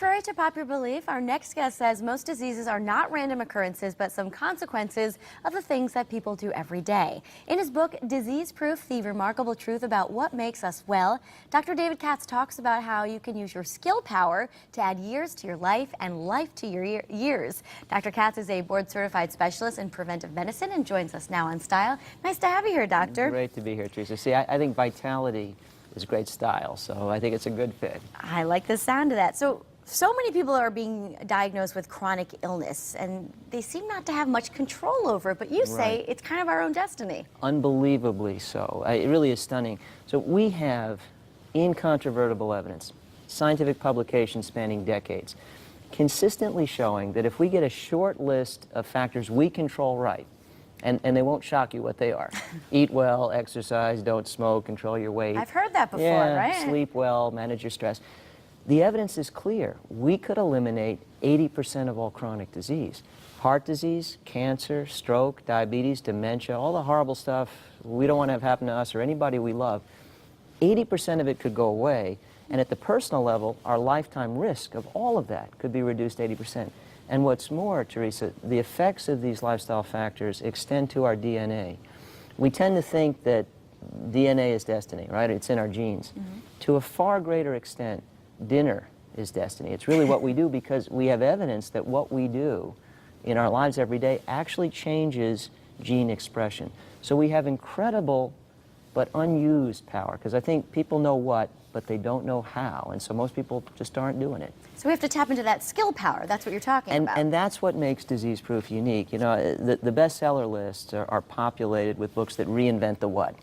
Contrary to popular belief, our next guest says most diseases are not random occurrences, but some consequences of the things that people do every day. In his book, Disease Proof, The Remarkable Truth About What Makes Us Well, Dr. David Katz talks about how you can use your skill power to add years to your life and life to your years. Dr. Katz is a board-certified specialist in preventive medicine and joins us now on Style. Nice to have you here, Doctor. Great to be here, Teresa. See, I think vitality is great style, so I think it's a good fit. I like the sound of that. So many people are being diagnosed with chronic illness, and they seem not to have much control over it, but you say it's kind of our own destiny. Unbelievably so. It really is stunning. So we have incontrovertible evidence, scientific publications spanning decades, consistently showing that if we get a short list of factors we control right, and they won't shock you what they are. Eat well, exercise, don't smoke, control your weight. I've heard that before, right? Sleep well, manage your stress. The evidence is clear. We could eliminate 80% of all chronic disease. Heart disease, cancer, stroke, diabetes, dementia, all the horrible stuff we don't want to have happen to us or anybody we love. 80% of it could go away, and at the personal level, our lifetime risk of all of that could be reduced 80%. And what's more, Teresa, the effects of these lifestyle factors extend to our DNA. We tend to think that DNA is destiny, right? It's in our genes. To a far greater extent, dinner is destiny. It's really what we do because we have evidence that what we do in our lives every day actually changes gene expression. So we have incredible but unused power, because I think people know what, but they don't know how, and so most people just aren't doing it. So we have to tap into that skill power. That's what you're talking about. And that's what makes Disease Proof unique. You know, the bestseller lists are populated with books that reinvent the what.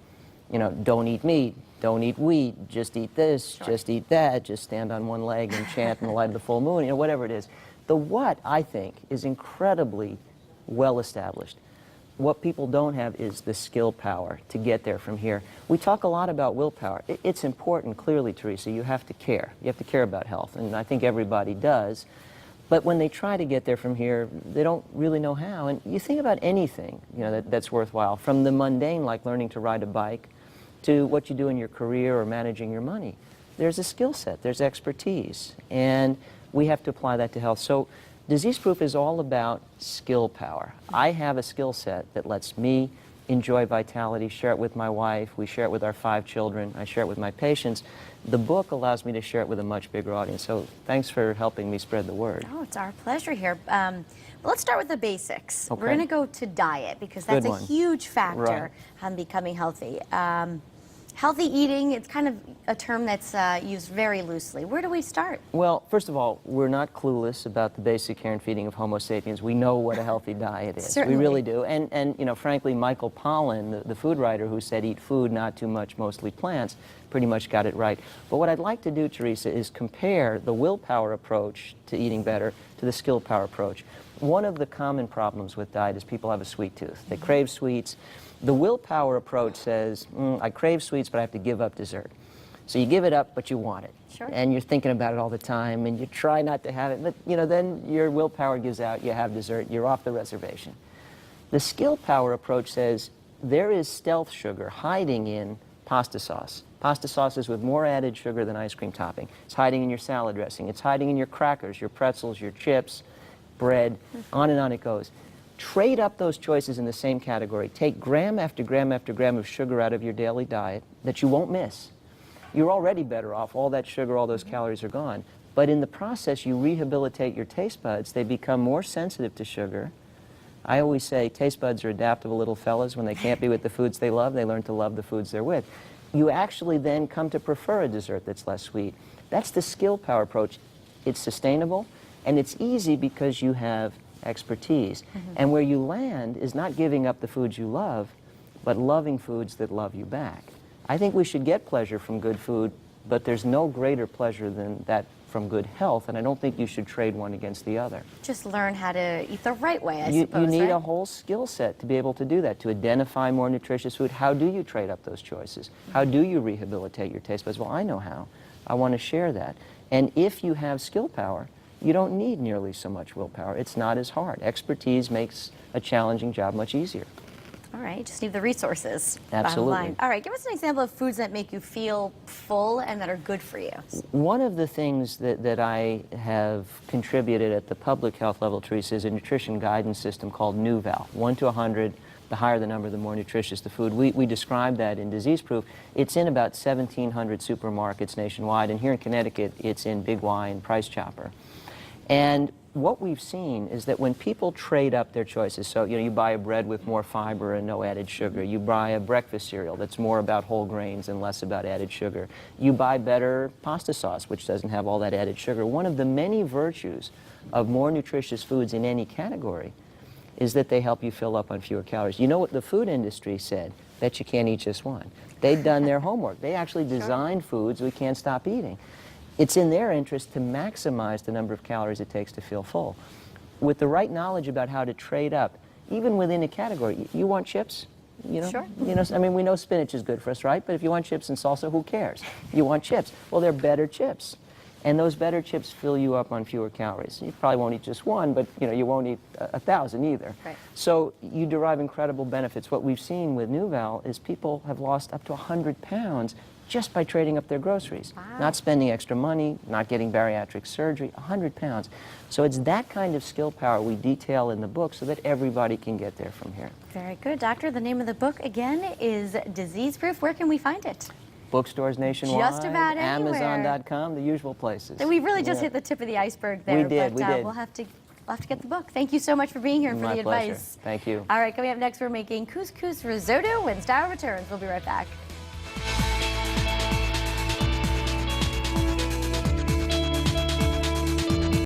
You know, don't eat meat, don't eat wheat, just eat this, just eat that, just stand on one leg and chant in the light of the full moon, you know, whatever it is. The what, I think, is incredibly well established. What people don't have is the skill power to get there from here. We talk a lot about willpower. It's important, clearly, Teresa. You have to care. You have to care about health, and I think everybody does. But when they try to get there from here, they don't really know how. And you think about anything, you know, that's worthwhile, from the mundane, like learning to ride a bike, to what you do in your career or managing your money. There's a skill set. There's expertise. And we have to apply that to health. So Disease Proof is all about skill power. I have a skill set that lets me enjoy vitality, share it with my wife, we share it with our 5 children, I share it with my patients. The book allows me to share it with a much bigger audience, so thanks for helping me spread the word. Oh, it's our pleasure here. Well, let's start with the basics. Okay. We're going to go to diet, because that's a huge factor on becoming healthy. Healthy eating, it's kind of a term that's used very loosely. Where do we start? Well, first of all, we're not clueless about the basic care and feeding of Homo sapiens. We know what a healthy diet is. Certainly. We really do. And you know, frankly, Michael Pollan, the food writer who said eat food, not too much, mostly plants, pretty much got it right. But what I'd like to do, Teresa, is compare the willpower approach to eating better to the skill power approach. One of the common problems with diet is people have a sweet tooth. They crave sweets. The willpower approach says, I crave sweets, but I have to give up dessert. So you give it up, but you want it. Sure. And you're thinking about it all the time, and you try not to have it, but you know, then your willpower gives out, you have dessert, you're off the reservation. The skill power approach says there is stealth sugar hiding in pasta sauce. Pasta sauce is with more added sugar than ice cream topping. It's hiding in your salad dressing. It's hiding in your crackers, your pretzels, your chips, bread, on and on it goes. Trade up those choices in the same category. Take gram after gram after gram of sugar out of your daily diet that you won't miss. You're already better off. All that sugar, all those calories are gone. But in the process, you rehabilitate your taste buds. They become more sensitive to sugar. I always say taste buds are adaptable little fellas. When they can't be with the foods they love, they learn to love the foods they're with. You actually then come to prefer a dessert that's less sweet. That's the skill power approach. It's sustainable, and it's easy because you have expertise. And where you land is not giving up the foods you love, but loving foods that love you back. I think we should get pleasure from good food, but there's no greater pleasure than that from good health, and I don't think you should trade one against the other. Just learn how to eat the right way, I suppose, You need right? a whole skill set to be able to do that, to identify more nutritious food. How do you trade up those choices? How do you rehabilitate your taste buds? Well, I know how. I want to share that. And if you have skill power, you don't need nearly so much willpower. It's not as hard. Expertise makes a challenging job much easier. All right, just need the resources. Absolutely. Bottom line. All right, give us an example of foods that make you feel full and that are good for you. One of the things that I have contributed at the public health level, Teresa, is a nutrition guidance system called NuVal. 1 to 100, the higher the number, the more nutritious the food. We describe that in Disease Proof. It's in about 1,700 supermarkets nationwide, and here in Connecticut, it's in Big Y and Price Chopper. And what we've seen is that when people trade up their choices, so you buy a bread with more fiber and no added sugar, you buy a breakfast cereal that's more about whole grains and less about added sugar, you buy better pasta sauce, which doesn't have all that added sugar. One of the many virtues of more nutritious foods in any category is that they help you fill up on fewer calories. You know what the food industry said? Bet you can't eat just one. They'd done their homework. They actually designed foods we can't stop eating. It's in their interest to maximize the number of calories it takes to feel full. With the right knowledge about how to trade up, even within a category, you want chips? Sure. I mean, we know spinach is good for us, right? But if you want chips and salsa, who cares? You want chips. Well, they're better chips. And those better chips fill you up on fewer calories. You probably won't eat just one, but you won't eat 1,000 either. Right. So you derive incredible benefits. What we've seen with NuVal is people have lost up to 100 pounds just by trading up their groceries. Wow. Not spending extra money, not getting bariatric surgery, 100 pounds. So it's that kind of skill power we detail in the book so that everybody can get there from here. Very good, doctor. The name of the book, again, is Disease Proof. Where can we find it? Bookstores nationwide, Just about anywhere. Amazon.com, the usual places. We really just hit the tip of the iceberg there. We did. We'll have to get the book. Thank you so much for being here and for My the pleasure. advice. Thank you. All right, coming up next, we're making couscous risotto when Style returns. We'll be right back.